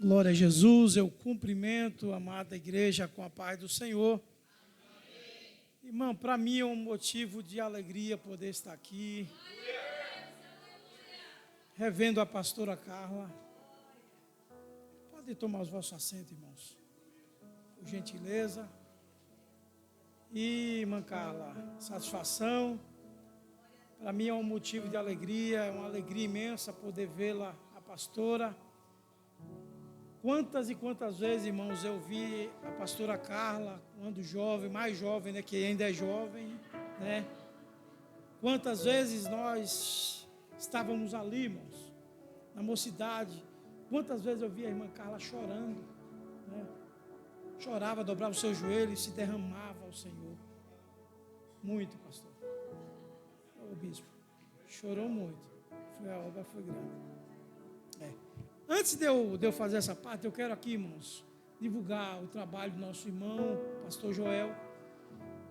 Glória a Jesus, eu cumprimento a amada igreja com a paz do Senhor. Irmão, para mim é um motivo de alegria poder estar aqui, revendo a pastora Carla. Pode tomar os vossos assentos, irmãos, por gentileza. E, irmã Carla, satisfação. Para mim é um motivo de alegria, é uma alegria imensa poder vê-la, a pastora. Quantas e quantas vezes, irmãos, eu vi a pastora Carla, quando jovem, mais jovem, né, que ainda é jovem, né? Quantas vezes nós estávamos ali, irmãos, na mocidade. Quantas vezes eu vi a irmã Carla chorando, né? Chorava, dobrava os seus joelhos e se derramava ao Senhor. Muito, pastor. O bispo chorou muito. A obra foi grande. Antes de eu fazer essa parte, eu quero aqui, irmãos, divulgar o trabalho do nosso irmão, pastor Joel,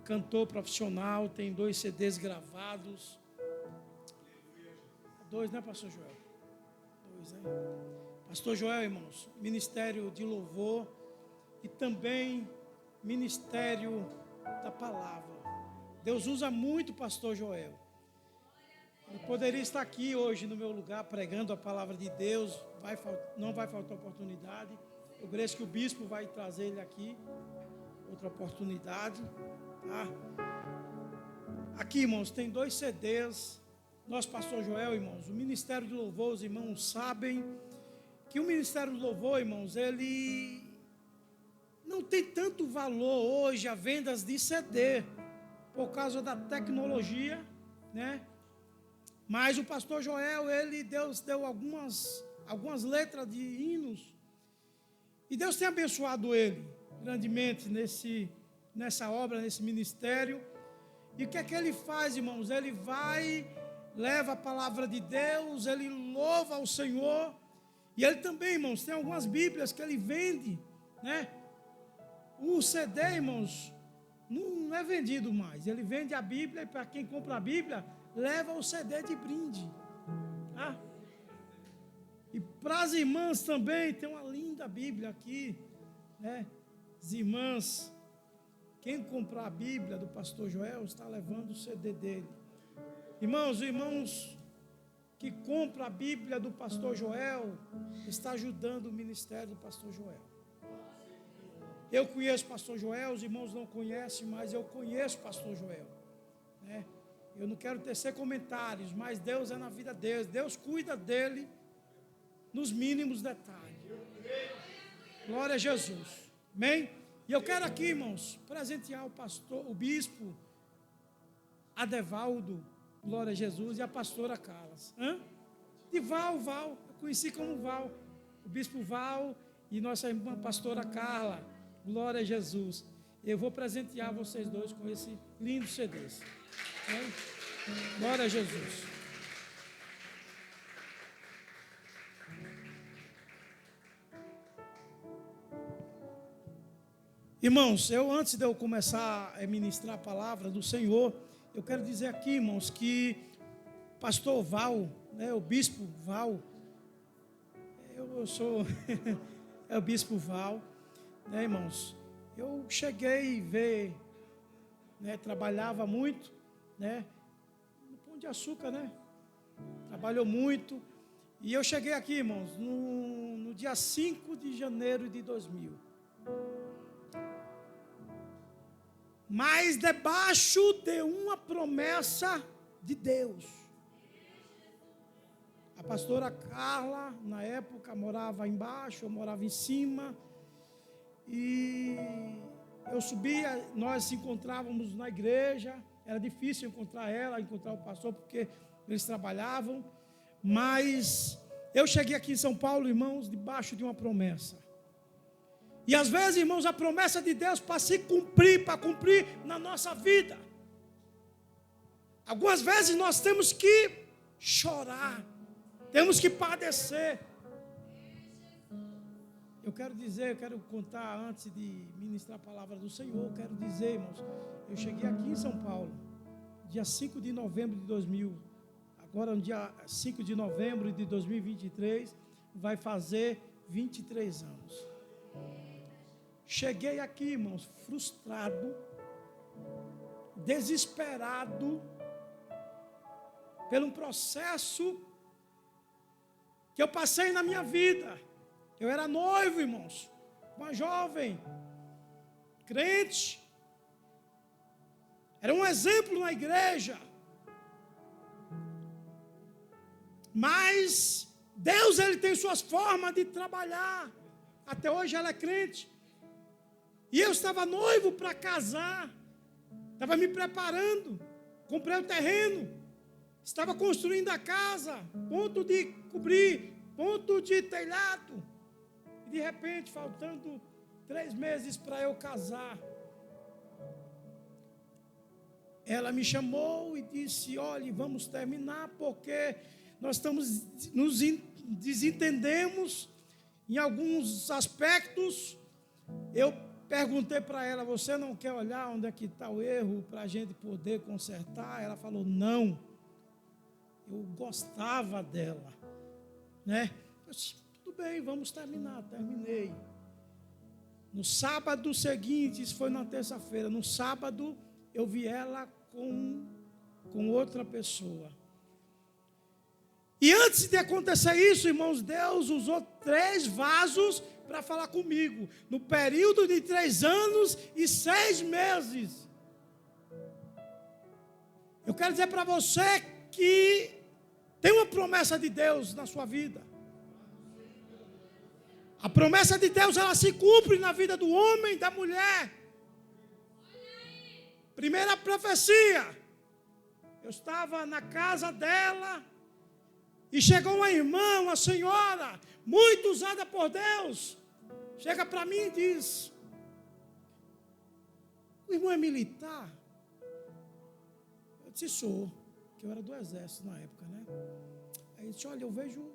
cantor profissional, tem 2 CDs gravados. 2, né, pastor Joel? 2, né? Pastor Joel, irmãos, ministério de louvor e também ministério da palavra. Deus usa muito o pastor Joel. Ele poderia estar aqui hoje no meu lugar pregando a palavra de Deus, não vai faltar oportunidade. Eu creio que o bispo vai trazer ele aqui, outra oportunidade. Tá? Aqui, irmãos, tem 2 CDs. Nosso pastor Joel, irmãos, o Ministério do Louvor, os irmãos sabem que o Ministério do Louvor, irmãos, ele não tem tanto valor hoje a vendas de CD, por causa da tecnologia, né? Mas o pastor Joel, Deus deu algumas letras de hinos. E Deus tem abençoado ele grandemente nessa obra, nesse ministério. E o que é que ele faz, irmãos? Ele vai, leva a palavra de Deus, ele louva ao Senhor. E ele também, irmãos, tem algumas Bíblias que ele vende, né? O CD, irmãos, não é vendido mais. Ele vende a Bíblia e para quem compra a Bíblia, leva o CD de brinde. Tá? E para as irmãs também, tem uma linda Bíblia aqui, né? As irmãs, quem comprar a Bíblia do pastor Joel, está levando o CD dele. Irmãos que compram a Bíblia do pastor Joel, está ajudando o ministério do pastor Joel. Eu conheço o pastor Joel, os irmãos não conhecem, mas eu conheço o pastor Joel, né? Eu não quero tecer comentários, mas Deus é na vida deles. Deus cuida dele nos mínimos detalhes. Glória a Jesus. Amém? E eu quero aqui, irmãos, presentear o bispo Adevaldo, glória a Jesus, e a pastora Carlas. De Val, eu conheci como Val. O bispo Val e nossa irmã pastora Carla, glória a Jesus. Eu vou presentear vocês dois com esse lindo CD. Glória a Jesus. Irmãos, antes de eu começar a ministrar a palavra do Senhor, eu quero dizer aqui, irmãos, que pastor Val, né, o bispo Val, eu sou é o bispo Val, né, irmãos? Eu cheguei a ver, né, trabalhava muito, né? No Pão de Açúcar, né? Trabalhou muito. E eu cheguei aqui, irmãos, no dia 5 de janeiro de 2000. Mas debaixo de uma promessa de Deus. A pastora Carla, na época, morava embaixo, eu morava em cima. E eu subia, nós se encontrávamos na igreja. Era difícil encontrar o pastor, porque eles trabalhavam. Mas eu cheguei aqui em São Paulo, irmãos, debaixo de uma promessa. E às vezes, irmãos, a promessa de Deus para cumprir na nossa vida. Algumas vezes nós temos que chorar, temos que padecer. Eu quero contar, antes de ministrar a palavra do Senhor, eu quero dizer, irmãos, eu cheguei aqui em São Paulo, dia 5 de novembro de 2000, agora no dia 5 de novembro de 2023, vai fazer 23 anos. Cheguei aqui, irmãos, frustrado, desesperado, pelo processo que eu passei na minha vida. Eu era noivo, irmãos, uma jovem, crente, era um exemplo na igreja, mas Deus, Ele tem suas formas de trabalhar. Até hoje ela é crente, e eu estava noivo para casar, estava me preparando, comprei o terreno, estava construindo a casa, ponto de cobrir, ponto de telhado. E de repente, faltando 3 meses para eu casar, ela me chamou e disse: olha, vamos terminar porque nós nos desentendemos em alguns aspectos. Eu perguntei para ela: você não quer olhar onde é que está o erro para a gente poder consertar? Ela falou: não. Eu gostava dela, né? Eu disse: tudo bem, vamos terminar. Terminei. No sábado seguinte, isso foi na terça-feira, no sábado eu vi ela com outra pessoa. E antes de acontecer isso, irmãos, Deus usou 3 vasos para falar comigo, no período de 3 anos e 6 meses. Eu quero dizer para você que tem uma promessa de Deus na sua vida. A promessa de Deus, ela se cumpre na vida do homem e da mulher. Primeira profecia. Eu estava na casa dela e chegou uma irmã, uma senhora, muito usada por Deus. Chega para mim e diz: o irmão é militar? Eu disse: sou, que eu era do exército na época, né? Aí ele disse: olha, eu vejo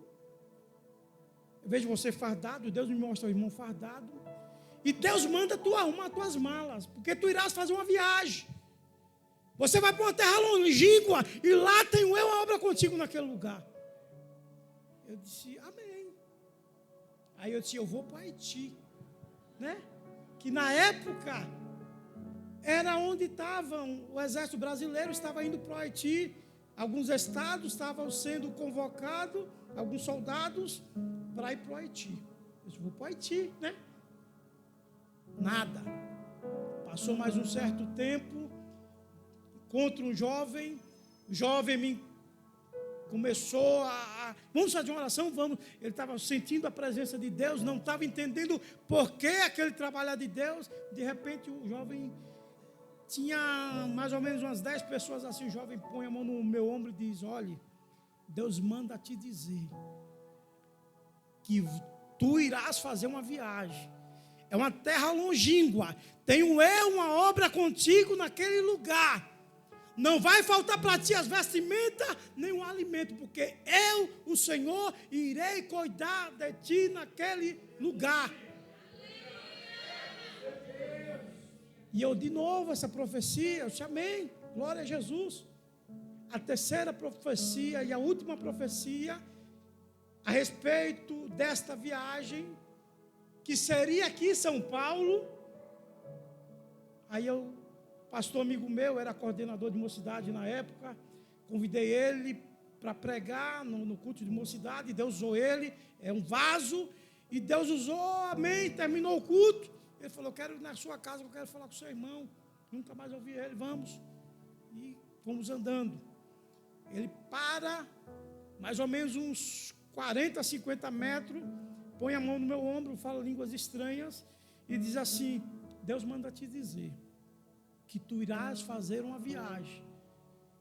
você fardado, Deus me mostra o irmão fardado, e Deus manda tu arrumar tuas malas, porque tu irás fazer uma viagem. Você vai para uma terra longínqua, e lá tenho eu a obra contigo naquele lugar. Eu disse: amém. Aí eu disse: eu vou para Haiti, né? Que na época era onde estavam, o exército brasileiro estava indo para o Haiti. Alguns estados estavam sendo convocados, alguns soldados, para ir para o Haiti. Eu disse: vou para o Haiti, né? Nada. Passou mais um certo tempo, encontro um jovem, o jovem me começou vamos fazer uma oração, vamos. Ele estava sentindo a presença de Deus, não estava entendendo por que aquele trabalhar de Deus. De repente o jovem tinha mais ou menos umas 10 pessoas assim. O jovem põe a mão no meu ombro e diz: olha, Deus manda te dizer que tu irás fazer uma viagem. É uma terra longínqua. Tenho eu uma obra contigo naquele lugar. Não vai faltar para ti as vestimentas, nem o alimento, porque eu, o Senhor, irei cuidar de ti naquele lugar. E eu, de novo, essa profecia, eu disse: amém, glória a Jesus. A terceira profecia e a última profecia a respeito desta viagem, que seria aqui em São Paulo. Aí pastor amigo meu, era coordenador de mocidade na época, convidei ele para pregar no culto de mocidade. Deus usou ele, é um vaso, e Deus usou, amém, terminou o culto. Ele falou: eu quero ir na sua casa, eu quero falar com o seu irmão. Nunca mais ouvi ele, vamos. E fomos andando. Ele para, mais ou menos uns 40, 50 metros, põe a mão no meu ombro, fala línguas estranhas e diz assim: Deus manda te dizer que tu irás fazer uma viagem,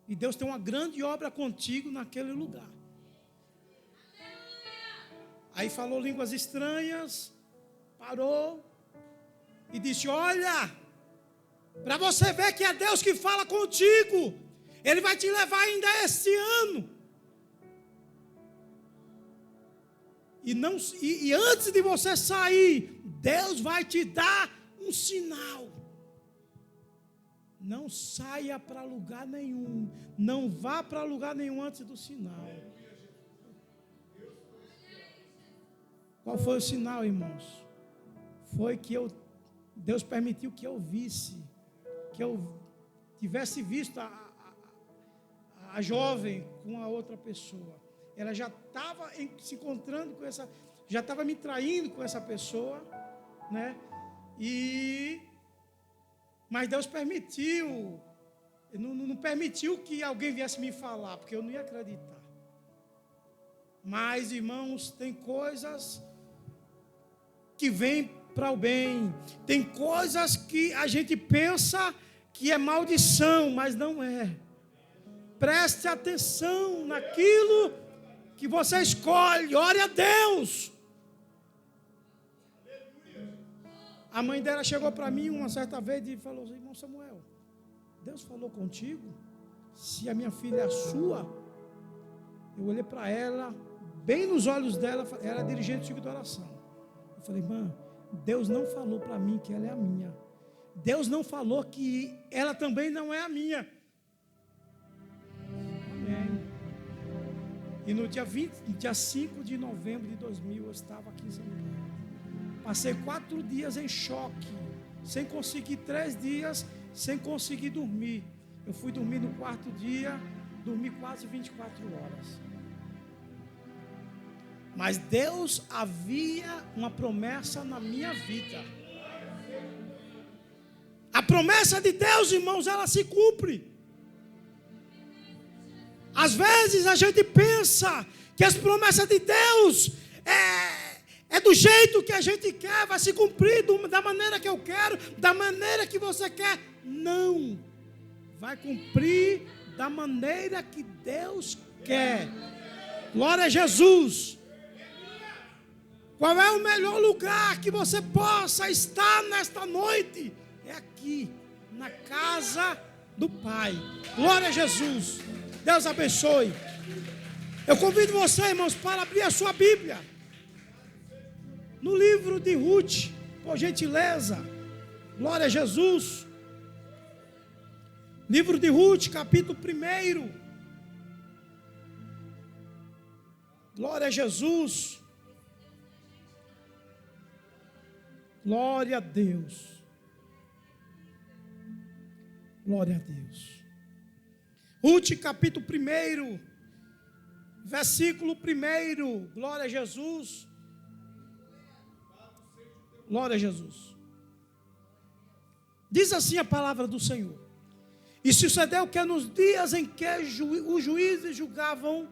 e Deus tem uma grande obra contigo naquele lugar. Aí falou línguas estranhas, parou e disse: olha, para você ver que é Deus que fala contigo, Ele vai te levar ainda este ano. E antes de você sair, Deus vai te dar um sinal. Não saia para lugar nenhum. Não vá para lugar nenhum antes do sinal. Qual foi o sinal, irmãos? Foi que Deus permitiu que eu visse, que eu tivesse visto a jovem com a outra pessoa. Ela já estava se encontrando com essa, já estava me traindo com essa pessoa, né? Mas Deus permitiu, não permitiu que alguém viesse me falar, porque eu não ia acreditar. Mas, irmãos, tem coisas que vêm para o bem, tem coisas que a gente pensa que é maldição, mas não é. Preste atenção naquilo que você escolhe, ore a Deus. A mãe dela chegou para mim uma certa vez e falou assim: irmão Samuel, Deus falou contigo? Se a minha filha é sua? Eu olhei para ela, bem nos olhos dela, ela era dirigente do ciclo de oração. Eu falei: irmã, Deus não falou para mim que ela é a minha. Deus não falou que ela também não é a minha. Amém. E no dia 5 de novembro de 2000, eu estava aqui em São Paulo. Passei 4 dias em choque, sem conseguir 3 dias, sem conseguir dormir. Eu fui dormir no 4º dia, dormi quase 24 horas. Mas Deus havia uma promessa na minha vida. A promessa de Deus, irmãos, ela se cumpre. Às vezes a gente pensa que as promessas de Deus é do jeito que a gente quer, vai se cumprir da maneira que eu quero, da maneira que você quer. Não, vai cumprir da maneira que Deus quer. Glória a Jesus. Qual é o melhor lugar que você possa estar nesta noite? É aqui, na casa do Pai. Glória a Jesus. Deus abençoe. Eu convido você, irmãos, para abrir a sua Bíblia no livro de Ruth, por gentileza. Glória a Jesus. Livro de Ruth, capítulo 1. Glória a Jesus. Glória a Deus. Glória a Deus. Ruth, capítulo 1, versículo 1. Glória a Jesus. Glória a Jesus. Diz assim a palavra do Senhor: e sucedeu que nos dias em que os juízes julgavam,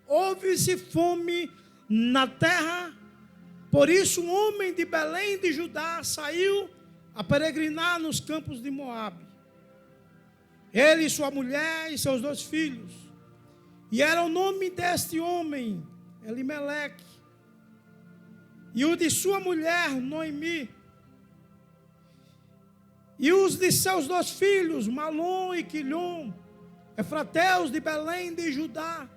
houve-se fome na terra. Por isso um homem de Belém de Judá saiu a peregrinar nos campos de Moabe. Ele e sua mulher e seus 2 filhos. E era o nome deste homem Elimeleque, e o de sua mulher Noemi. E os de seus 2 filhos, Malom e Quilhom, efrateus de Belém de Judá.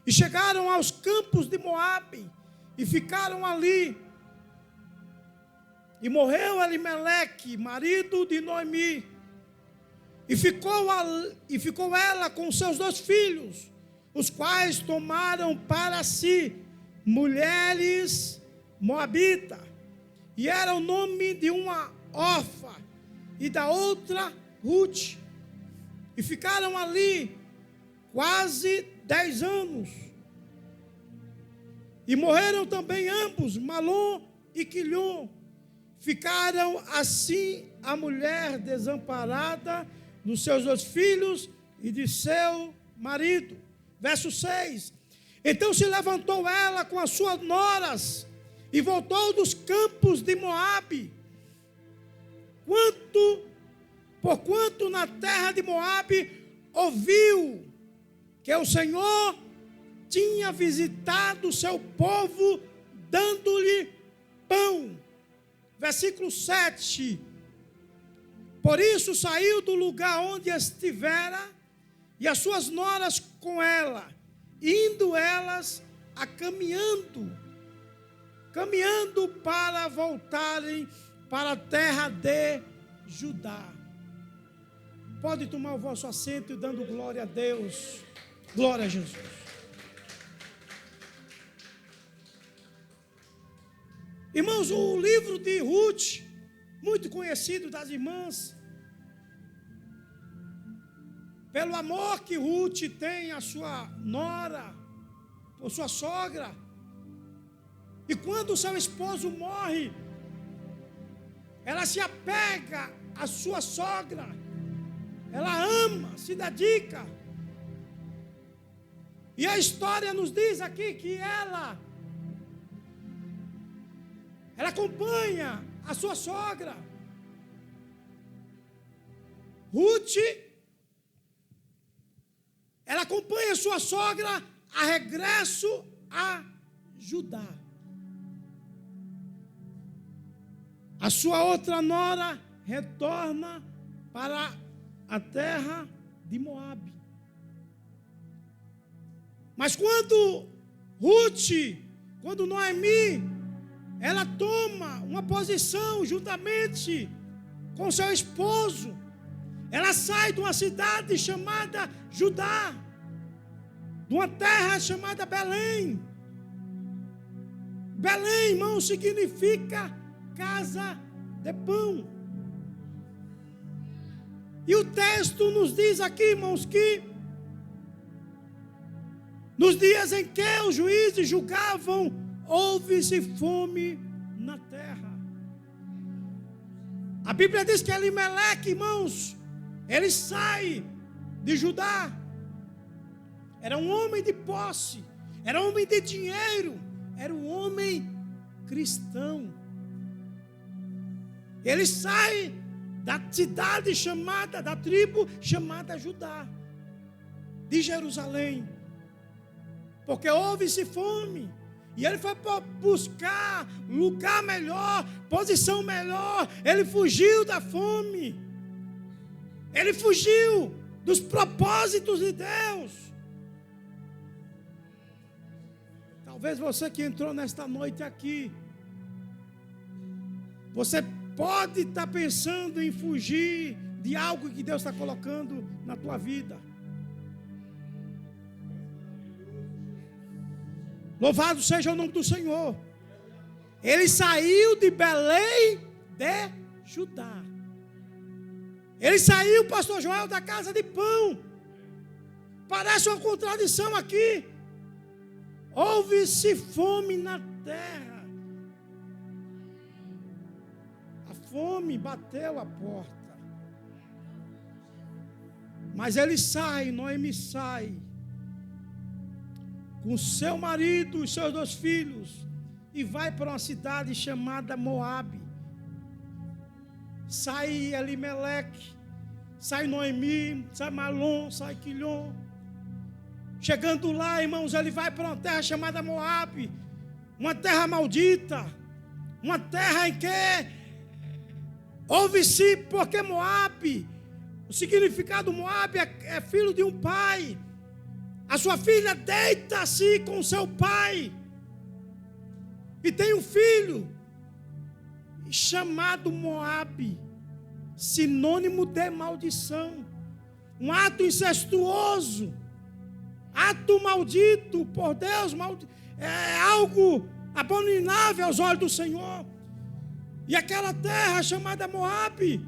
E chegaram aos campos de Moabe e ficaram ali. E morreu Elimeleque, marido de Noemi. E ficou ela com seus 2 filhos, os quais tomaram para si mulheres moabitas. E era o nome de uma Orfa e da outra Ruth. E ficaram ali quase 10 anos. E morreram também ambos, Malom e Quilhom. Ficaram assim a mulher desamparada dos seus 2 filhos e de seu marido. Verso 6. Então se levantou ela com as suas noras e voltou dos campos de Moabe. Porquanto na terra de Moabe ouviu que o Senhor tinha visitado o seu povo, dando-lhe pão. Versículo 7. Por isso saiu do lugar onde estivera, e as suas noras com ela, indo elas a caminhando para voltarem para a terra de Judá. Pode tomar o vosso assento e dando glória a Deus. Glória a Jesus. Irmãos, o livro de Ruth, muito conhecido das irmãs, pelo amor que Ruth tem à sua nora, ou sua sogra. E quando o seu esposo morre, ela se apega à sua sogra. Ela ama, se dedica. E a história nos diz aqui que ela acompanha a sua sogra. Ruth, ela acompanha a sua sogra a regresso a Judá. A sua outra nora retorna para a terra de Moabe. Mas quando Noemi, ela toma uma posição juntamente com seu esposo, ela sai de uma cidade chamada Judá, de uma terra chamada Belém. Belém, irmão, significa casa de pão. E o texto nos diz aqui, irmãos, que nos dias em que os juízes julgavam, houve-se fome na terra. A Bíblia diz que Elimeleque, irmãos, ele sai de Judá. Era um homem de posse, era um homem de dinheiro, era um homem cristão. Ele sai da cidade chamada, da tribo chamada Judá, de Jerusalém, porque houve-se fome. E ele foi buscar lugar melhor, posição melhor. Ele fugiu da fome. Ele fugiu dos propósitos de Deus. Talvez você que entrou nesta noite aqui, você pode estar pensando em fugir de algo que Deus está colocando na tua vida. Louvado seja o nome do Senhor. Ele saiu de Belém de Judá. Ele saiu, pastor Joel, da casa de pão. Parece uma contradição aqui. Houve-se fome na terra. A fome bateu a porta. Mas ele sai, Noemi sai, com seu marido e seus 2 filhos, e vai para uma cidade chamada Moabe. Sai Elimeleque, sai Noemi, sai Malom, sai Quilhom. Chegando lá, irmãos, ele vai para uma terra chamada Moabe, uma terra maldita, uma terra em que houve-se, porque Moabe, o significado Moabe é filho de um pai. A sua filha deita-se com seu pai e tem um filho chamado Moabe, sinônimo de maldição, um ato incestuoso, ato maldito por Deus, é algo abominável aos olhos do Senhor. E aquela terra chamada Moabe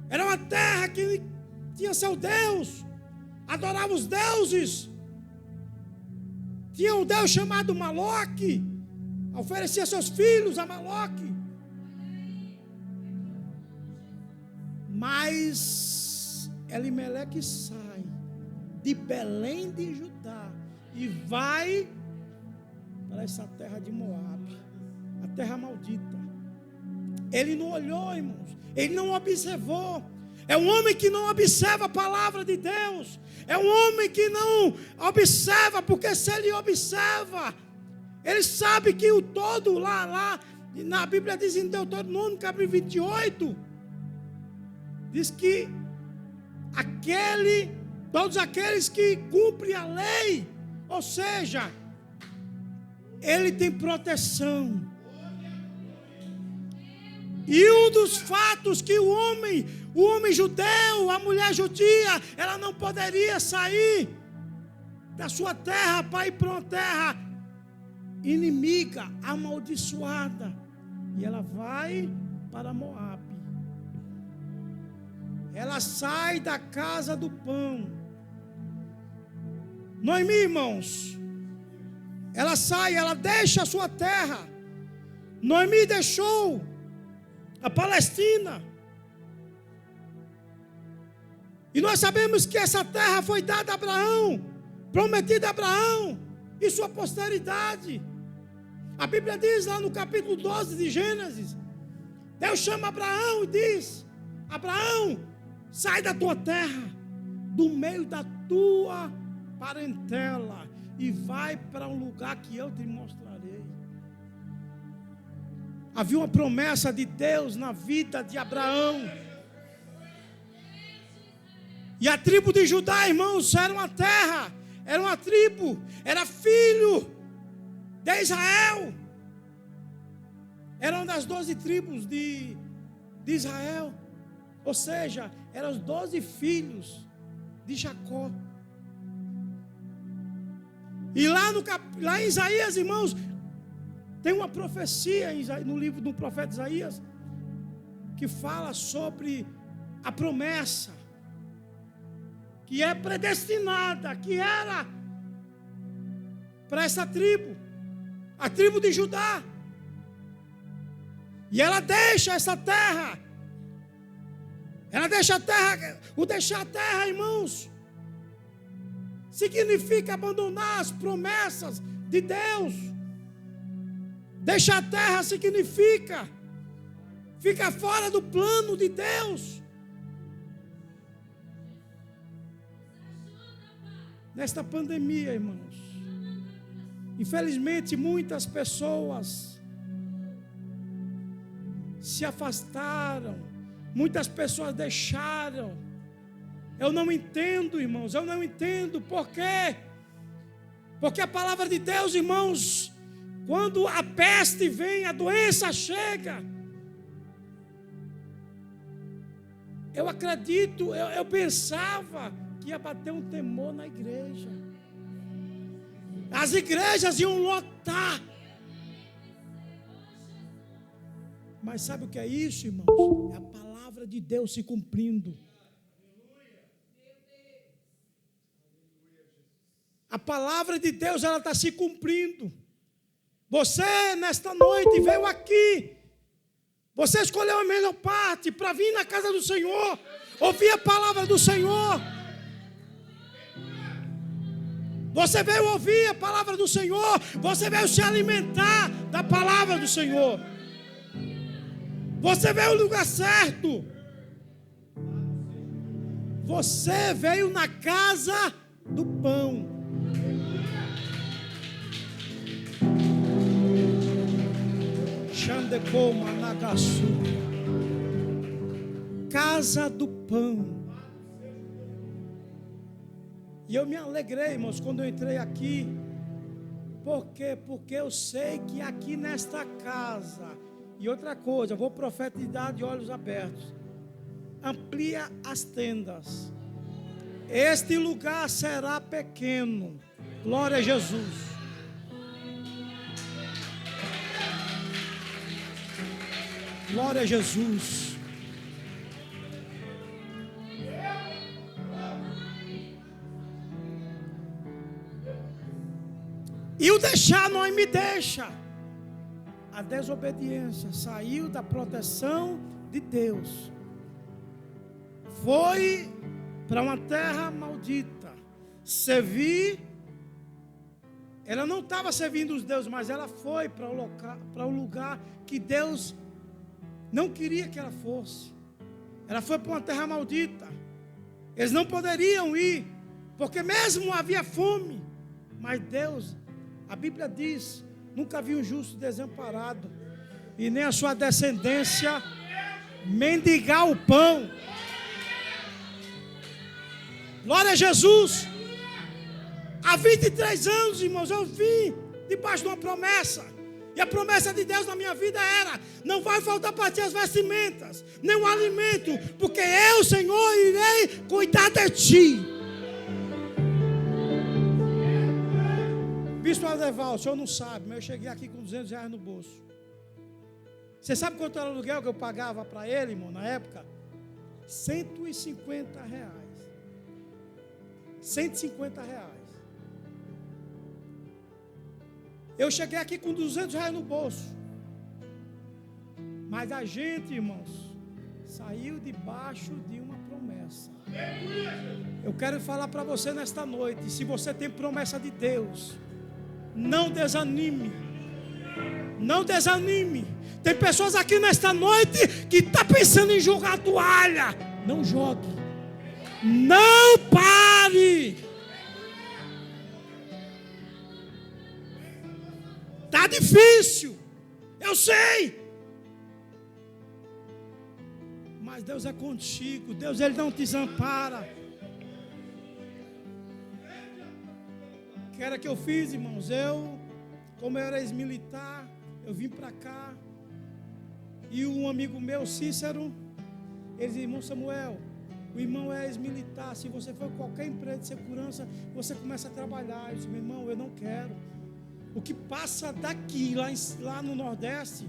era uma terra que tinha seu Deus, adorava os deuses. Tinha um Deus chamado Maloque, oferecia seus filhos a Maloque. Mas Elimeleque sai de Belém de Judá e vai para essa terra de Moabe, a terra maldita. Ele não olhou, irmãos, ele não observou. É um homem que não observa a palavra de Deus. É um homem que não observa, porque se ele observa, ele sabe que o todo lá, na Bíblia diz em Deuteronômio, capítulo 28, diz que todos aqueles que cumprem a lei, ou seja, ele tem proteção. E um dos fatos que o homem judeu, a mulher judia, ela não poderia sair da sua terra para ir para uma terra inimiga, amaldiçoada. e ela vai para Moabe. Ela sai da casa do pão. Noemi, irmãos, ela sai, ela deixa a sua terra. Noemi deixou a Palestina. E nós sabemos que essa terra foi dada a Abraão, prometida a Abraão e sua posteridade. A Bíblia diz lá no capítulo 12 de Gênesis, Deus chama Abraão e diz: Abraão, sai da tua terra, do meio da tua parentela, e vai para um lugar que eu te mostrarei. Havia uma promessa de Deus na vida de Abraão. E a tribo de Judá, irmãos, era uma terra, era uma tribo, era filho de Israel. Era uma das 12 tribos de Israel. Ou seja, eram os 12 filhos de Jacó. E lá em Isaías, irmãos, tem uma profecia no livro do profeta Isaías, que fala sobre a promessa que é predestinada, que era para essa tribo, a tribo de Judá. E ela deixa essa terra. Ela deixa a terra. O deixar a terra, irmãos, significa abandonar as promessas de Deus. Deixar a terra significa ficar fora do plano de Deus. Nesta pandemia, irmãos, infelizmente muitas pessoas se afastaram, muitas pessoas deixaram. Eu não entendo, irmãos, eu não entendo por quê. Porque a palavra de Deus, irmãos, quando a peste vem, a doença chega, eu acredito, eu pensava que ia bater um temor na igreja. As igrejas iam lotar. Mas sabe o que é isso, irmãos? É a palavra de Deus se cumprindo. A palavra de Deus, ela está se cumprindo. Você, nesta noite, veio aqui. Você escolheu a melhor parte para vir na casa do Senhor, ouvir a palavra do Senhor. Você veio ouvir a palavra do Senhor. Você veio se alimentar da palavra do Senhor. Você veio no lugar certo. Você veio na casa do pão. Xandecoma Nagasu. Casa do pão. E eu me alegrei, irmãos, quando eu entrei aqui. Por quê? Porque eu sei que aqui nesta casa, e outra coisa, eu vou profetizar de olhos abertos. Amplia as tendas. Este lugar será pequeno. Glória a Jesus. Glória a Jesus. E o deixar não me deixa. A desobediência saiu da proteção de Deus. Foi para uma terra maldita. Servir. Ela não estava servindo os deuses, mas ela foi para um lugar que Deus não queria que ela fosse. Ela foi para uma terra maldita. Eles não poderiam ir, porque mesmo havia fome. Mas Deus, a Bíblia diz, nunca viu um justo desamparado, e nem a sua descendência mendigar o pão. Glória a Jesus. Há 23 anos, irmãos, eu vim debaixo de uma promessa. E a promessa de Deus na minha vida era: não vai faltar para ti as vestimentas, nem o alimento, porque eu, Senhor, irei cuidar de ti. Bispo Adeval, o senhor não sabe, mas eu cheguei aqui com R$200 no bolso. Você sabe quanto era o aluguel que eu pagava para ele, irmão, na época? R$150. R$150. Eu cheguei aqui com R$200 no bolso. Mas a gente, irmãos, saiu debaixo de uma promessa. Eu quero falar para você nesta noite, se você tem promessa de Deus, não desanime. Não desanime. Tem pessoas aqui nesta noite que estão pensando em jogar a toalha. Não jogue. Não pare. Está difícil. Eu sei. Mas Deus é contigo. Deus, Ele não te desampara. O que era que eu fiz, irmãos? Como eu era ex-militar, eu vim para cá. E um amigo meu, Cícero, ele disse: irmão Samuel, o irmão é ex-militar. Se você for qualquer empresa de segurança, você começa a trabalhar. Eu disse: meu irmão, eu não quero. O que passa daqui, lá no Nordeste,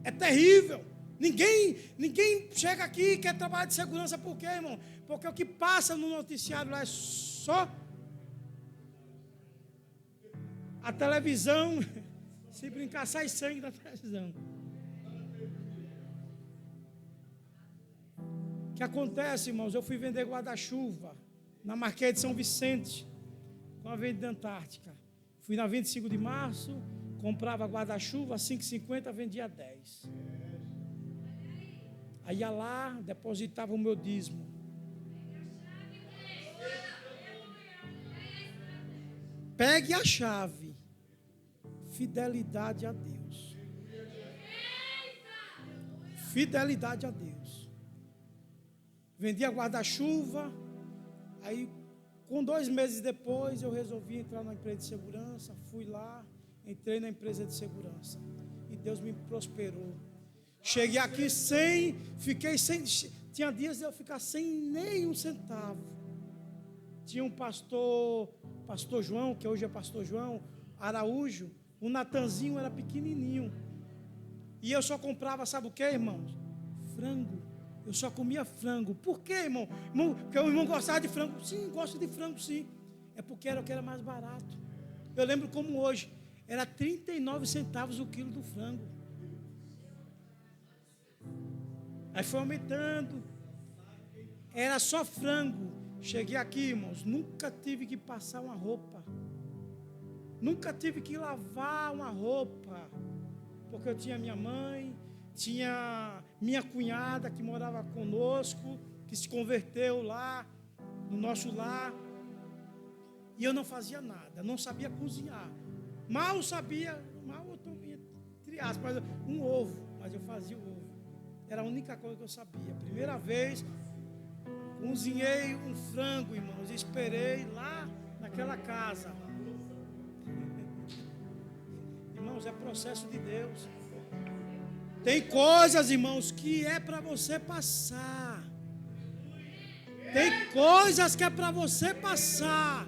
é terrível. Ninguém chega aqui e quer trabalhar de segurança. Por quê, irmão? Porque o que passa no noticiário lá é só a televisão. Se brincar, sai sangue da televisão. O que acontece, irmãos? Eu fui vender guarda-chuva na Marquês de São Vicente, com a Avenida Antártica. Fui na 25 de março, comprava guarda-chuva, 5,50, vendia 10. Aí ia lá, depositava o meu dízimo. Pegue a chave. Fidelidade a Deus. Fidelidade a Deus. Vendia guarda-chuva. Aí, com 2 meses depois, eu resolvi entrar na empresa de segurança. Fui lá, entrei na empresa de segurança. E Deus me prosperou. Cheguei aqui fiquei sem. Tinha dias de eu ficar sem nenhum centavo. Tinha um pastor João, que hoje é pastor João Araújo. O Natanzinho era pequenininho. E eu só comprava, sabe o que, irmãos? Frango. Eu só comia frango. Por quê, irmão? Porque o irmão gostava de frango. Sim, gosto de frango, sim. É porque era o que era mais barato. Eu lembro como hoje. Era 39 centavos o quilo do frango. Aí foi aumentando. Era só frango. Cheguei aqui, irmãos. Nunca tive que passar uma roupa. Nunca tive que lavar uma roupa. Porque eu tinha minha mãe, tinha minha cunhada que morava conosco, que se converteu lá, no nosso lar. E eu não fazia nada, não sabia cozinhar. Mal eu tomia, entre aspas, um ovo, mas eu fazia o ovo. Era a única coisa que eu sabia. Primeira vez, cozinhei um frango, irmãos, e esperei lá naquela casa. Irmãos, é processo de Deus. Tem coisas, irmãos, que é para você passar. Tem coisas que é para você passar.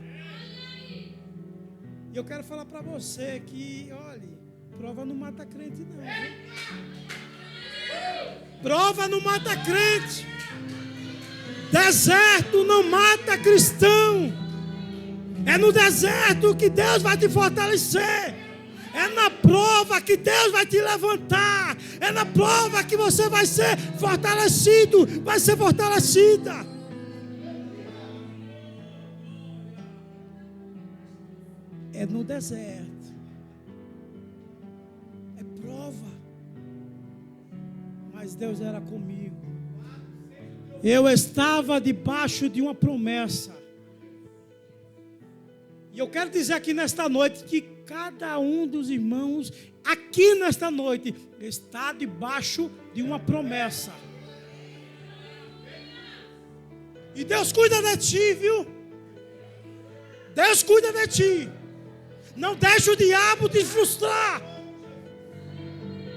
E eu quero falar para você que, olhe, prova não mata crente não, viu? Prova não mata crente. Deserto não mata cristão. É no deserto que Deus vai te fortalecer. É na prova que Deus vai te levantar. É na prova que você vai ser fortalecido, vai ser fortalecida. É no deserto. É prova. Mas Deus era comigo. Eu estava debaixo de uma promessa. E eu quero dizer aqui nesta noite que cada um dos irmãos aqui nesta noite está debaixo de uma promessa. E Deus cuida de ti, viu? Deus cuida de ti. Não deixe o diabo te frustrar.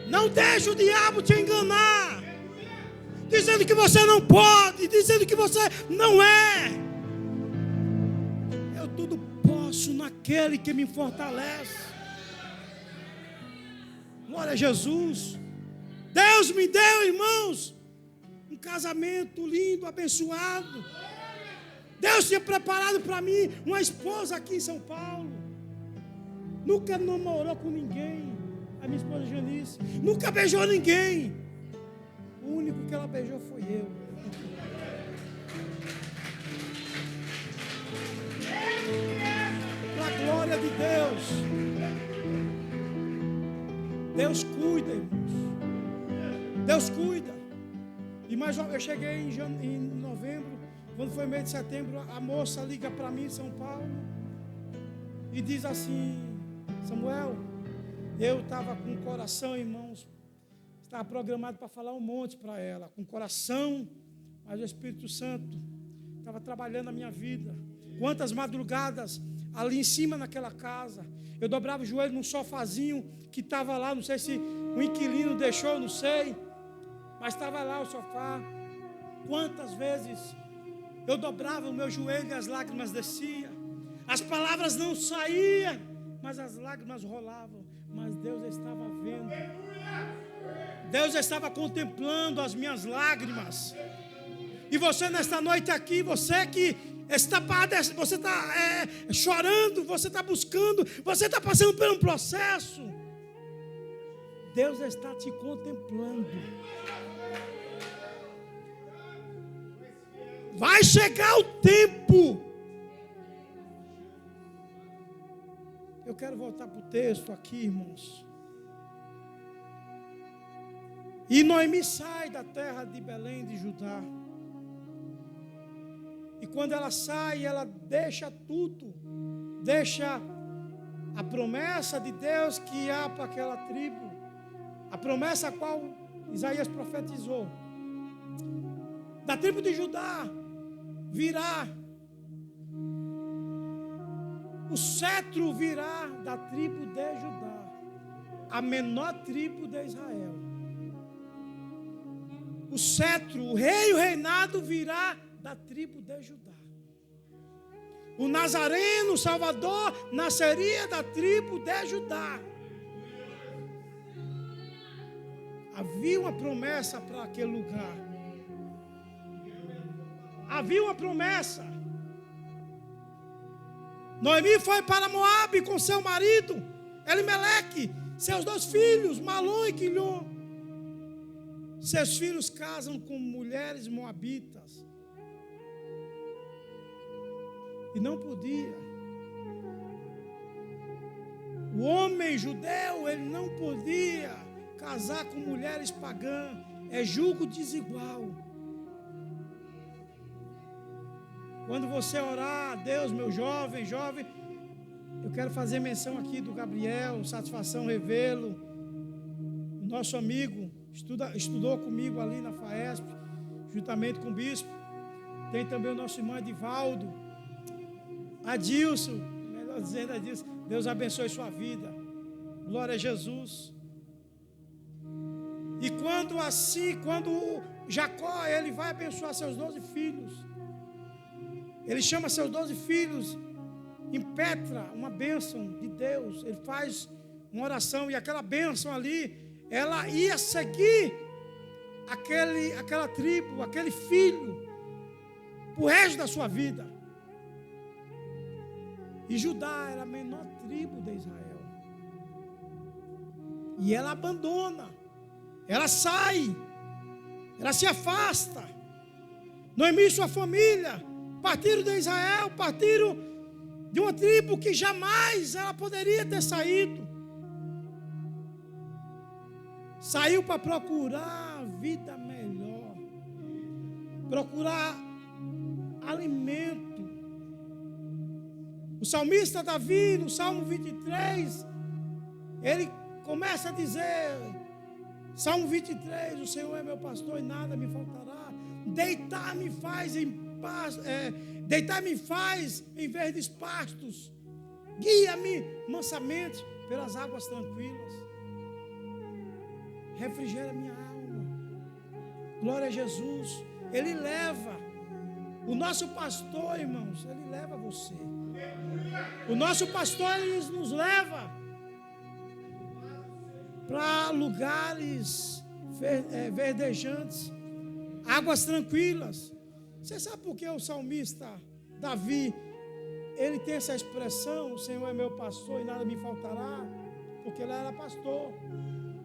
Não deixe o diabo te enganar. Dizendo que você não pode, dizendo que você não é. Eu tudo posso naquele que me fortalece. Glória a Jesus. Deus me deu, irmãos, um casamento lindo, abençoado. Deus tinha preparado para mim uma esposa aqui em São Paulo. Nunca namorou com ninguém. A minha esposa Janice nunca beijou ninguém. O único que ela beijou foi eu. Para a glória de Deus. Deus cuida, irmãos. Deus cuida. E mais eu cheguei em novembro. Quando foi mês de setembro, a moça liga para mim em São Paulo e diz assim: Samuel, eu estava com o coração, irmãos, estava programado para falar um monte para ela, com o coração, mas o Espírito Santo estava trabalhando a minha vida. Quantas madrugadas ali em cima naquela casa, eu dobrava o joelho num sofazinho que estava lá, não sei se o inquilino deixou, não sei, mas estava lá o sofá. Quantas vezes eu dobrava o meu joelho e as lágrimas desciam. As palavras não saíam, mas as lágrimas rolavam. Mas Deus estava vendo. Deus estava contemplando as minhas lágrimas. E você nesta noite aqui, você que está padecendo, você está chorando, você está buscando, você está passando por um processo. Deus está te contemplando. Vai chegar o tempo. Eu quero voltar para o texto aqui, irmãos. E Noemi sai da terra de Belém de Judá. E quando ela sai, ela deixa tudo. Deixa a promessa de Deus que há para aquela tribo. A promessa a qual Isaías profetizou. Da tribo de Judá virá. O cetro virá da tribo de Judá. A menor tribo de Israel. O cetro, o rei, o reinado virá da tribo de Judá. O Nazareno, o Salvador, nasceria da tribo de Judá. Havia uma promessa para aquele lugar. Havia uma promessa. Noemi foi para Moabe com seu marido, Elimeleque, seus 2 filhos, Malom e Quilhom. Seus filhos casam com mulheres moabitas. E não podia. O homem judeu, ele não podia casar com mulheres pagãs. É julgo desigual. Quando você orar a Deus, meu jovem, eu quero fazer menção aqui do Gabriel, Satisfação Revelo, o nosso amigo, estudou comigo ali na FAESP, juntamente com o bispo. Tem também o nosso irmão Edivaldo, Adilson, melhor dizendo Adilson, Deus abençoe sua vida, glória a Jesus. E quando Jacó, ele vai abençoar seus 12 filhos, ele chama seus 12 filhos, impetra uma bênção de Deus. Ele faz uma oração e aquela bênção ali, ela ia seguir aquela tribo, aquele filho, o resto da sua vida. E Judá era a menor tribo de Israel. E ela abandona, ela sai, ela se afasta. Noemi e sua família partiram de Israel, partiram de uma tribo que jamais ela poderia ter saído. Saiu para procurar vida melhor, procurar alimento. O salmista Davi, no Salmo 23, ele começa a dizer, Salmo 23, o Senhor é meu pastor e nada me faltará. Deitar-me faz em verdes pastos, guia-me mansamente pelas águas tranquilas, refrigera minha alma. Glória a Jesus. Ele leva, o nosso pastor, irmãos, ele leva você. O nosso pastor, ele nos leva para lugares verdejantes, águas tranquilas. Você sabe por que o salmista Davi, ele tem essa expressão, o Senhor é meu pastor e nada me faltará? Porque ele era pastor.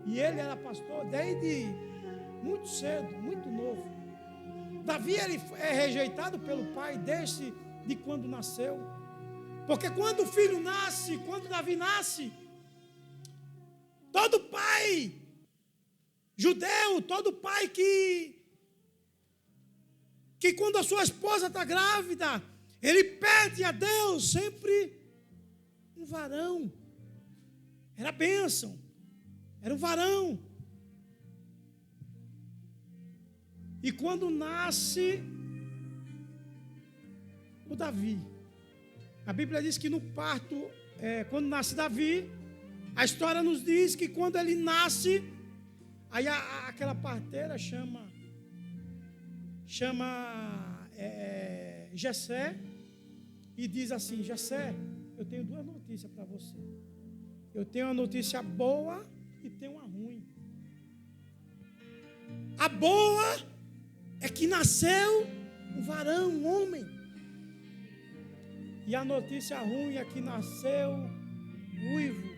E ele era pastor desde muito cedo, muito novo. Davi, ele é rejeitado pelo pai desde de quando nasceu. Porque quando o filho nasce, quando Davi nasce, todo pai judeu, todo pai que quando a sua esposa está grávida, ele pede a Deus sempre um varão. Era bênção, era um varão. E quando nasce o Davi, a Bíblia diz que no parto, quando nasce Davi, a história nos diz que quando ele nasce, aí aquela parteira chama Jessé e diz assim: Jessé, eu tenho duas notícias para você. Eu tenho uma notícia boa e tenho uma ruim. A boa é que nasceu um varão, um homem. E a notícia ruim é que nasceu ruivo.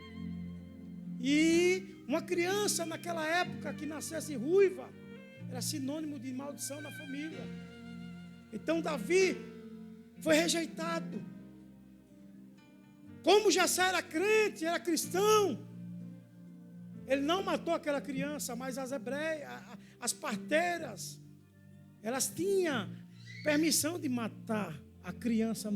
E uma criança naquela época que nascesse ruiva era sinônimo de maldição na família. Então Davi foi rejeitado. Como Jessé era crente, era cristão, ele não matou aquela criança, mas as hebreias, as parteiras, elas tinham permissão de matar a criança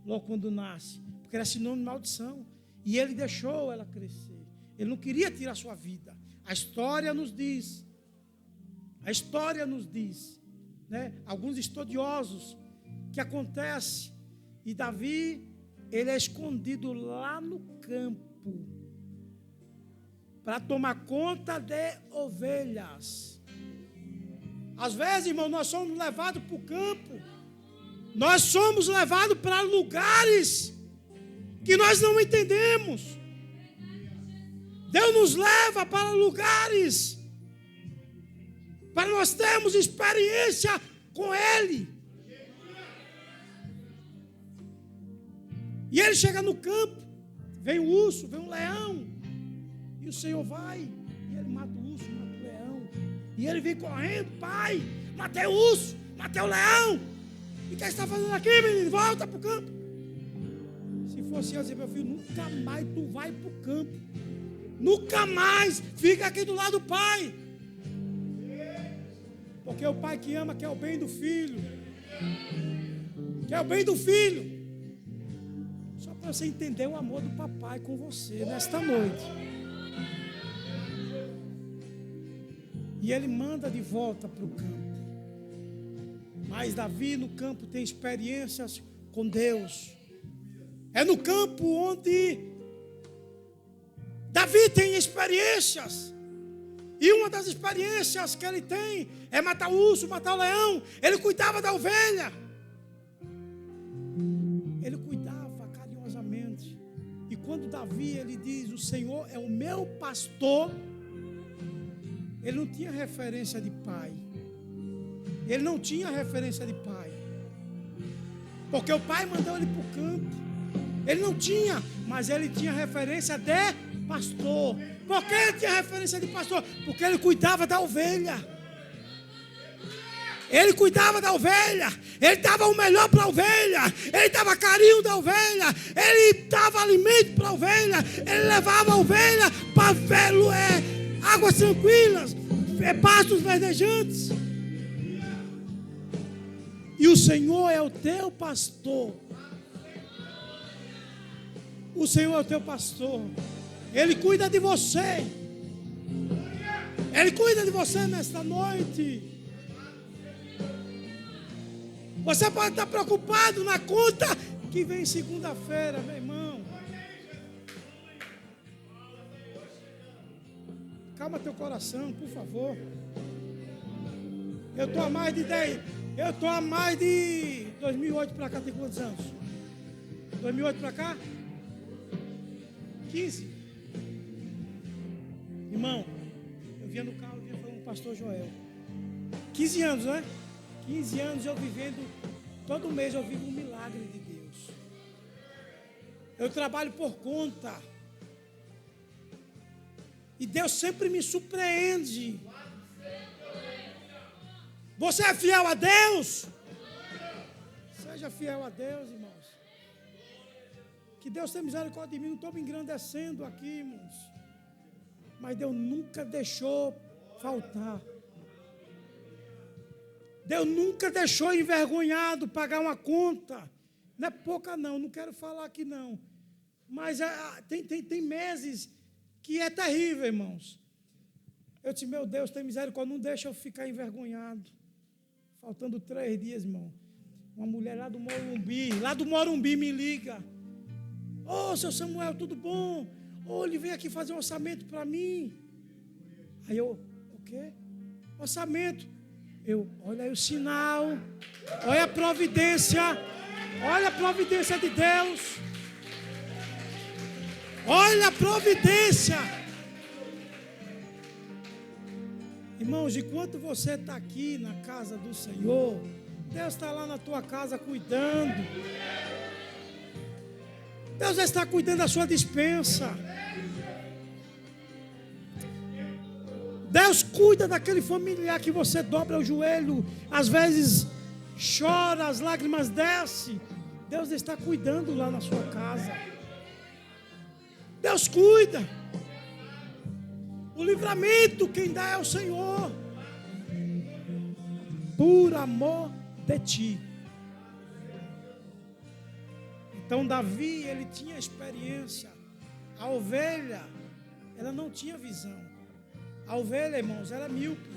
logo quando nasce, porque era sinônimo de maldição. E ele deixou ela crescer. Ele não queria tirar sua vida. A história nos diz, né, alguns estudiosos, que acontece, e Davi, ele é escondido lá no campo, para tomar conta de ovelhas. Às vezes, irmão, nós somos levados para o campo, nós somos levados para lugares que nós não entendemos. Deus nos leva para lugares para nós termos experiência com Ele. E ele chega no campo, vem o urso, vem um leão, e o Senhor vai, e ele mata o urso, mata o leão, e ele vem correndo: pai, matei o urso, matei o leão. E o que você está fazendo aqui, menino? Volta para o campo. Se fosse eu dizer: meu filho, nunca mais tu vai para o campo, nunca mais, fica aqui do lado do pai. Porque o pai que ama quer o bem do filho, quer o bem do filho. Só para você entender o amor do papai com você nesta noite. E ele manda de volta para o campo. Mas Davi no campo tem experiências com Deus. É no campo onde Davi tem experiências. E uma das experiências que ele tem é matar o urso, matar o leão. Ele cuidava da ovelha. Ele cuidava carinhosamente. E quando Davi, ele diz: o Senhor é o meu pastor, ele não tinha referência de pai. Ele não tinha referência de pai. Porque o pai mandou ele para o campo. Ele não tinha, mas ele tinha referência de pastor. Por que ele tinha referência de pastor? Porque ele cuidava da ovelha. Ele cuidava da ovelha. Ele dava o melhor para a ovelha. Ele dava carinho da ovelha. Ele dava alimento para a ovelha. Ele levava a ovelha para águas tranquilas, pastos verdejantes. E o Senhor é o teu pastor. O Senhor é o teu pastor. Ele cuida de você. Ele cuida de você nesta noite. Você pode estar preocupado na conta que vem segunda-feira, meu irmão. Calma teu coração, por favor. Eu estou há mais de 2008 para cá, tem quantos anos? 2008 para cá? 15. Irmão, eu vinha no carro, vinha falando com o pastor Joel. 15 anos, né? 15 anos eu vivendo, todo mês eu vivo um milagre de Deus. Eu trabalho por conta. E Deus sempre me surpreende. Você é fiel a Deus? Seja fiel a Deus, irmãos. Que Deus tenha misericórdia de mim. Não estou me engrandecendo aqui, irmãos. Mas Deus nunca deixou faltar. Deus nunca deixou envergonhado pagar uma conta. Não é pouca não, não quero falar aqui não. Mas tem meses que é terrível, irmãos. Eu disse, meu Deus, tem misericórdia, não deixa eu ficar envergonhado. Faltando 3 dias, irmão. Uma mulher lá do Morumbi me liga. Ô, seu Samuel, tudo bom? Ô, ele veio aqui fazer um orçamento para mim. Aí eu, o quê? Orçamento. Olha aí o sinal. Olha a providência. Olha a providência de Deus. Olha a providência. Irmãos, enquanto você está aqui na casa do Senhor, Deus está lá na tua casa cuidando. Deus está cuidando da sua despensa. Deus cuida daquele familiar que você dobra o joelho, às vezes chora, as lágrimas descem. Deus está cuidando lá na sua casa. Deus cuida. O livramento quem dá é o Senhor. Por amor de ti. Então Davi, ele tinha experiência. A ovelha, ela não tinha visão. A ovelha, irmãos, ela é míope.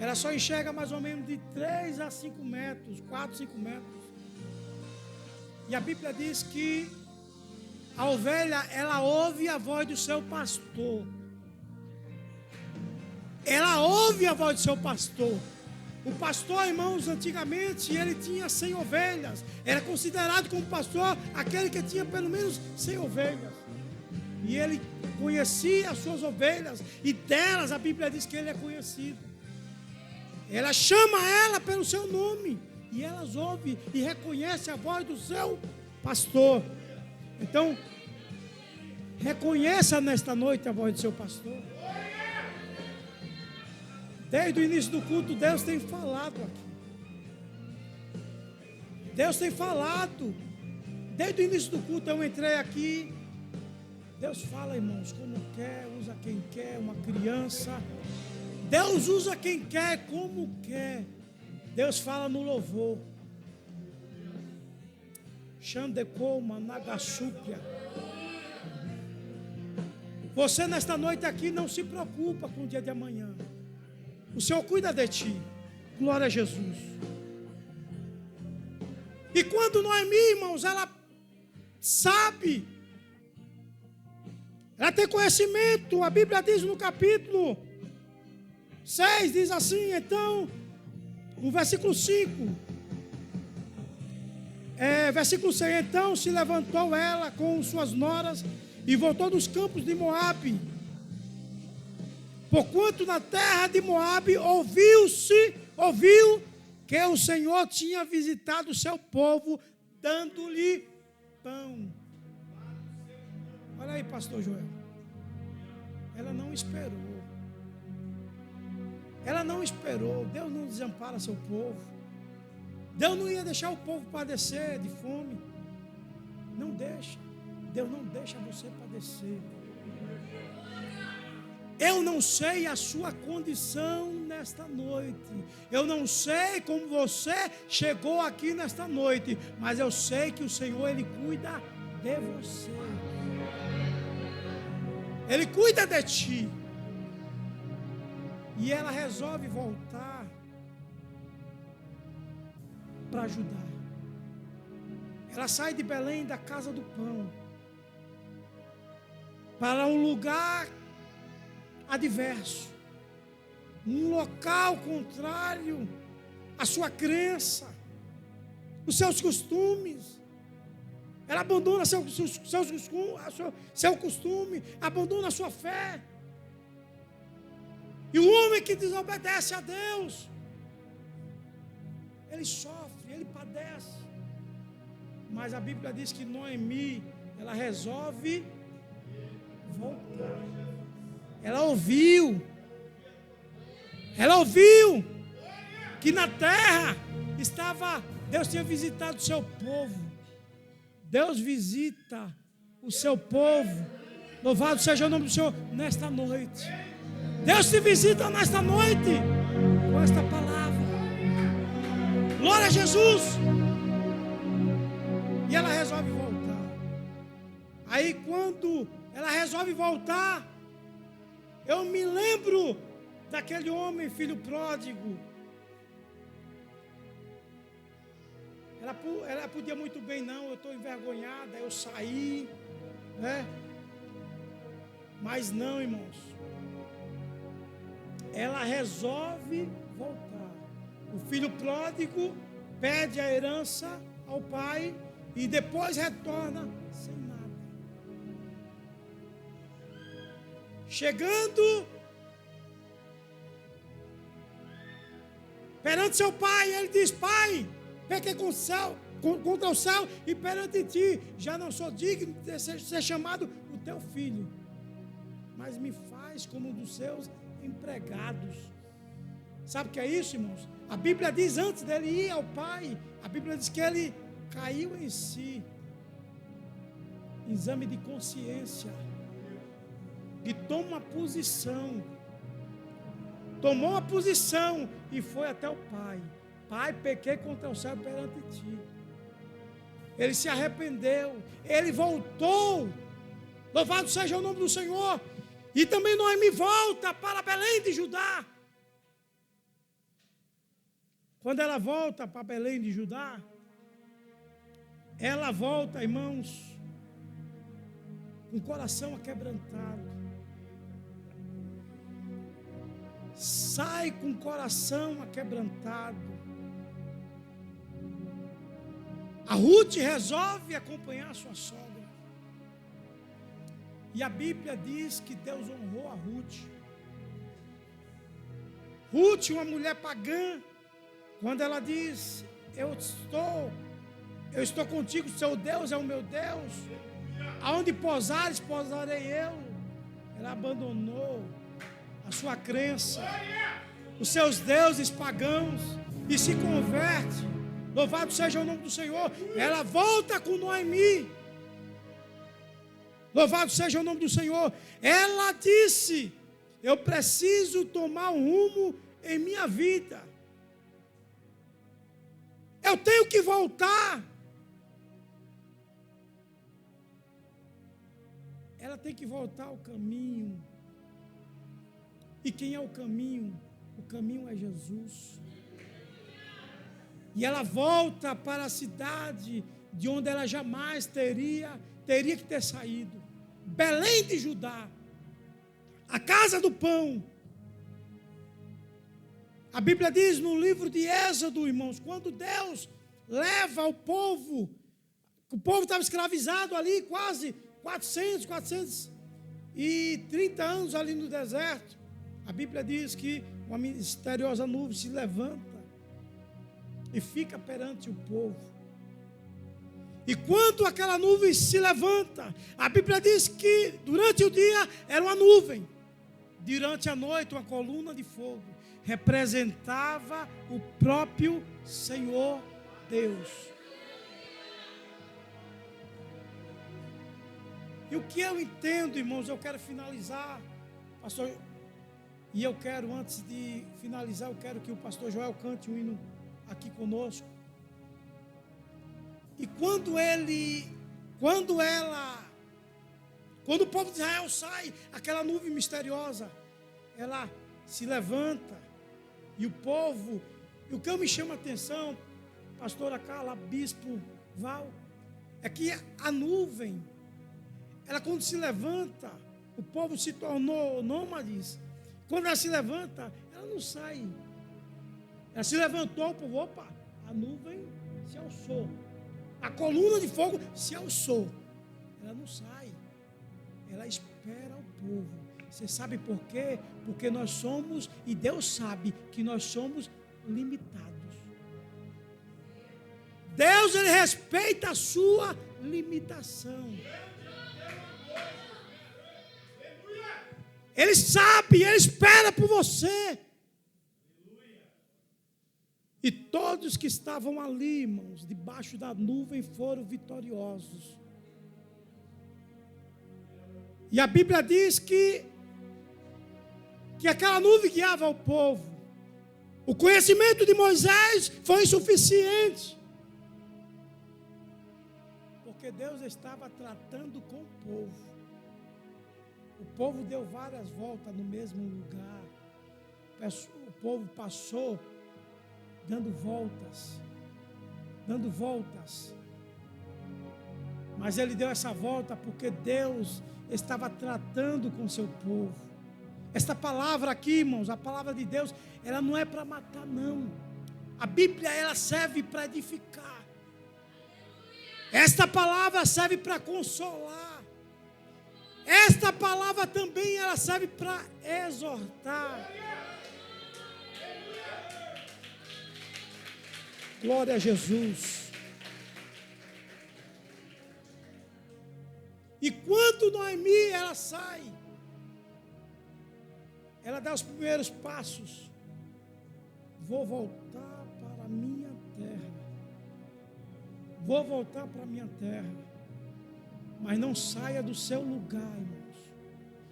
Ela só enxerga mais ou menos de 3 a 5 metros, 4, 5 metros. E a Bíblia diz que a ovelha, ela ouve a voz do seu pastor. Ela ouve a voz do seu pastor. O pastor, irmãos, antigamente, ele tinha 100 ovelhas. Era considerado como pastor aquele que tinha pelo menos 100 ovelhas. E ele conhecia as suas ovelhas. E delas a Bíblia diz que ele é conhecido. Ela chama ela pelo seu nome. E elas ouvem e reconhecem a voz do seu pastor. Então, reconheça nesta noite a voz do seu pastor. Desde o início do culto, Deus tem falado aqui. Deus tem falado. Desde o início do culto, eu entrei aqui. Deus fala, irmãos, como quer, usa quem quer, uma criança. Deus usa quem quer, como quer. Deus fala no louvor. Xandecoma, Nagasúpia. Você nesta noite aqui não se preocupa com o dia de amanhã. O Senhor cuida de ti. Glória a Jesus. E quando Noemi, irmãos, ela sabe, ela tem conhecimento. A Bíblia diz no capítulo 6, diz assim, então, no versículo 5. Versículo 6, então se levantou ela com suas noras e voltou dos campos de Moabe. Porquanto na terra de Moabe ouviu que o Senhor tinha visitado o seu povo, dando-lhe pão. Olha aí, pastor Joel. Ela não esperou. Ela não esperou. Deus não desampara seu povo. Deus não ia deixar o povo padecer de fome. Não deixa. Deus não deixa você padecer. Eu não sei a sua condição nesta noite. Eu não sei como você chegou aqui nesta noite. Mas eu sei que o Senhor, Ele cuida de você. Ele cuida de ti. E ela resolve voltar para ajudar. Ela sai de Belém, da casa do pão, para um lugar adverso, um local contrário à sua crença, os seus costumes. Ela abandona seu costume, abandona a sua fé. que desobedece a Deus, ele sofre, ele padece. Mas a Bíblia diz que Noemi, ela resolve voltar. Ela ouviu que na terra Deus tinha visitado o seu povo. Deus visita o seu povo. Louvado seja o nome do Senhor nesta noite. Deus te visita nesta noite com esta palavra. Glória a Jesus. E ela resolve voltar. Aí quando ela resolve voltar, eu me lembro daquele homem, filho pródigo. Ela podia muito bem, não, eu estou envergonhada, eu saí, né? Mas não, irmãos. Ela resolve voltar. O filho pródigo pede a herança ao pai e depois retorna sem nada. Chegando perante seu pai, ele diz: pai, pequei contra o céu e perante ti, já não sou digno de ser chamado o teu filho, mas me faz como um dos seus empregados. Sabe o que é isso, irmãos? A Bíblia diz, antes dele ir ao pai, a Bíblia diz que ele caiu em si, exame de consciência, e tomou uma posição e foi até o pai. Pai, pequei contra o céu perante ti. Ele se arrependeu, ele voltou. Louvado seja o nome do Senhor. E também Noemi volta para Belém de Judá. Quando ela volta para Belém de Judá, ela volta, irmãos, com o coração aquebrantado. Sai com o coração aquebrantado. A Ruth resolve acompanhar a sua sogra. E a Bíblia diz que Deus honrou a Ruth. Ruth, uma mulher pagã, quando ela diz: eu estou contigo, seu Deus é o meu Deus, aonde pousares, pousarei eu. Ela abandonou a sua crença, os seus deuses pagãos, e se converte. Louvado seja o nome do Senhor. Ela volta com Noemi. Louvado seja o nome do Senhor. Ela disse: eu preciso tomar um rumo em minha vida. Eu tenho que voltar. Ela tem que voltar ao caminho. E quem é o caminho? O caminho é Jesus. E ela volta para a cidade de onde ela jamais teria que ter saído. Belém de Judá, a casa do pão. A Bíblia diz no livro de Êxodo, irmãos, quando Deus leva o povo estava escravizado ali quase 430 anos ali no deserto. A Bíblia diz que uma misteriosa nuvem se levanta e fica perante o povo. E quando aquela nuvem se levanta, a Bíblia diz que durante o dia era uma nuvem, durante a noite uma coluna de fogo, representava o próprio Senhor Deus. E o que eu entendo, irmãos, eu quero finalizar, pastor, e eu quero, antes de finalizar, eu quero que o pastor Joel cante um hino aqui conosco. E quando o povo de Israel sai, aquela nuvem misteriosa, ela se levanta, e o povo, e o que me chama a atenção, pastora Carla, bispo Val, é que a nuvem, ela quando se levanta, o povo se tornou nômades. Quando ela se levanta, ela não sai. Ela se levantou, o povo, opa, a nuvem se alçou. A coluna de fogo se alçou. Ela não sai. Ela espera o povo. Você sabe por quê? Porque nós somos, e Deus sabe que nós somos limitados. Deus, Ele respeita a sua limitação. Ele sabe, Ele espera por você. E todos que estavam ali, irmãos, debaixo da nuvem, foram vitoriosos. E a Bíblia diz que aquela nuvem guiava o povo. O conhecimento de Moisés foi insuficiente. Porque Deus estava tratando com o povo. O povo deu várias voltas no mesmo lugar. O povo passou dando voltas. Mas ele deu essa volta porque Deus estava tratando com seu povo. Esta palavra aqui, irmãos, a palavra de Deus, ela não é para matar, não. A Bíblia, ela serve para edificar. Esta palavra serve para consolar. Esta palavra também, ela serve para exortar. Glória a Jesus. E quando Noemi, ela sai, ela dá os primeiros passos. Vou voltar para a minha terra. Vou voltar para a minha terra. Mas não saia do seu lugar, irmãos.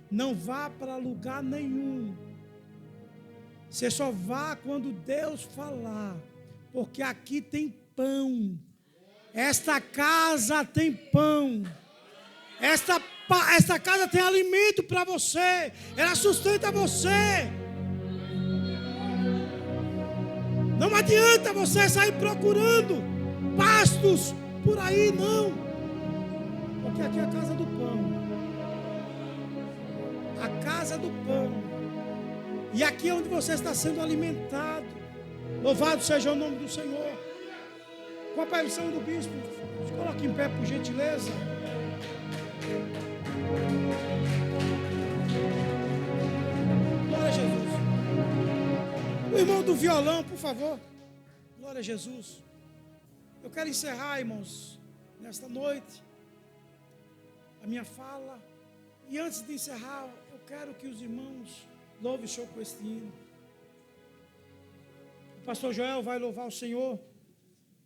Não vá para lugar nenhum. Você só vá quando Deus falar. Porque aqui tem pão. Esta casa tem pão. Esta casa tem alimento para você. Ela sustenta você. Não adianta você sair procurando pastos por aí, não. Porque aqui é a casa do pão. A casa do pão. E aqui é onde você está sendo alimentado. Louvado seja o nome do Senhor. Com a permissão do bispo, se coloque em pé, por gentileza. Glória a Jesus. O irmão do violão, por favor. Glória a Jesus. Eu quero encerrar, irmãos, nesta noite, a minha fala. E antes de encerrar, eu quero que os irmãos louvem o Senhor com este hino. O pastor Joel vai louvar o Senhor,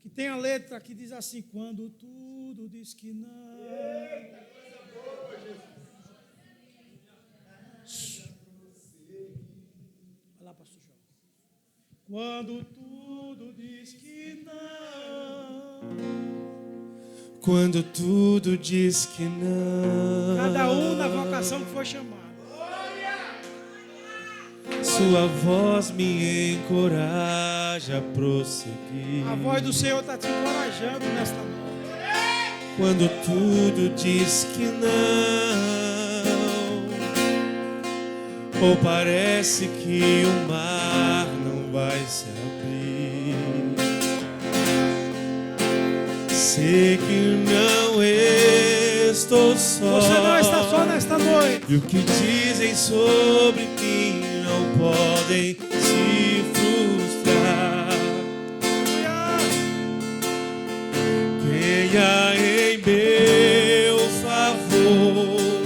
que tem a letra que diz assim: quando tudo diz que não. Vai lá, pastor Joel. Quando tudo diz que não. Quando tudo diz que não. Cada um na vocação que foi chamado. Sua voz me encoraja a prosseguir. A voz do Senhor está te encorajando nesta noite. Quando tudo diz que não, ou parece que o mar não vai se abrir, sei que não estou só. Você não está só nesta noite. E o que dizem sobre mim não podem se frustrar. Venha em meu favor,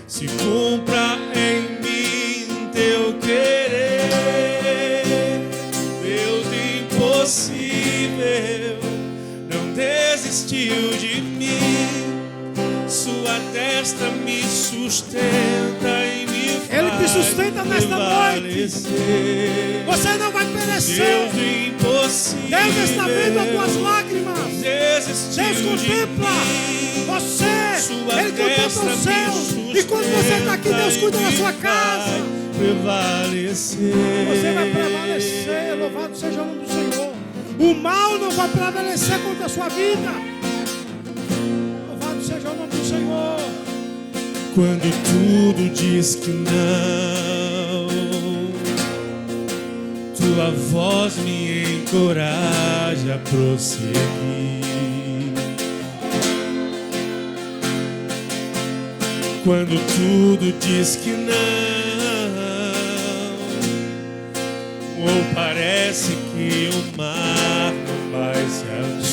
se cumpra em mim teu querer. Deus impossível não desistiu de mim, sua destra me sustenta e me Ele te sustenta nesta noite. Você não vai perecer. Deus está vendo as tuas lágrimas. Deus contempla você. Ele contempla os céus. E quando você está aqui, Deus cuida da sua casa. Você vai prevalecer. Louvado seja o nome do Senhor. O mal não vai prevalecer contra a sua vida. Louvado seja o nome do Senhor. Quando tudo diz que não, tua voz me encoraja a prosseguir. quando tudo diz que não, ou parece que o mar não vai se abrir.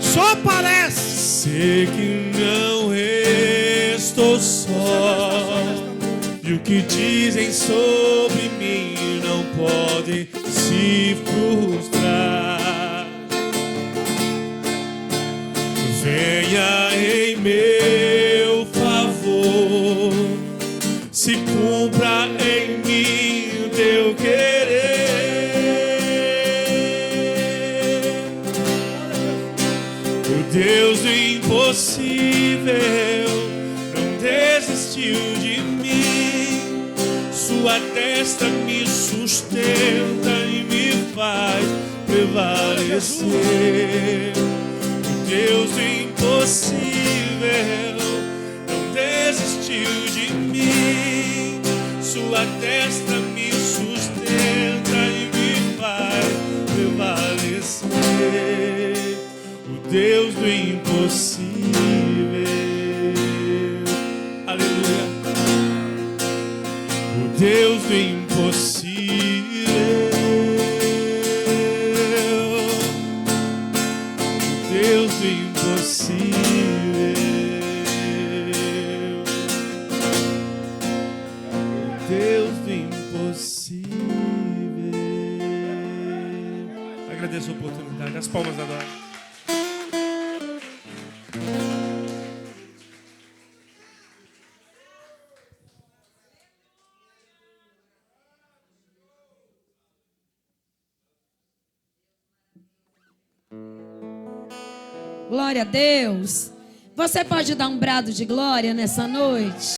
Só parece. Sei que não estou só, e o que dizem sobre mim não pode se frustrar. Venha em meu favor, se cumpra em mim o teu querer. O Deus do impossível não desistiu de mim. Sua destra me sustenta e me faz prevalecer. Deus do impossível não desistiu de mim. Sua destra me sustenta e me faz prevalecer. O Deus do impossível. Aleluia. O Deus do impossível. Deus do impossível, Deus do impossível. Agradeço a oportunidade, as palmas da dor. Glória a Deus. Você pode dar um brado de glória nessa noite?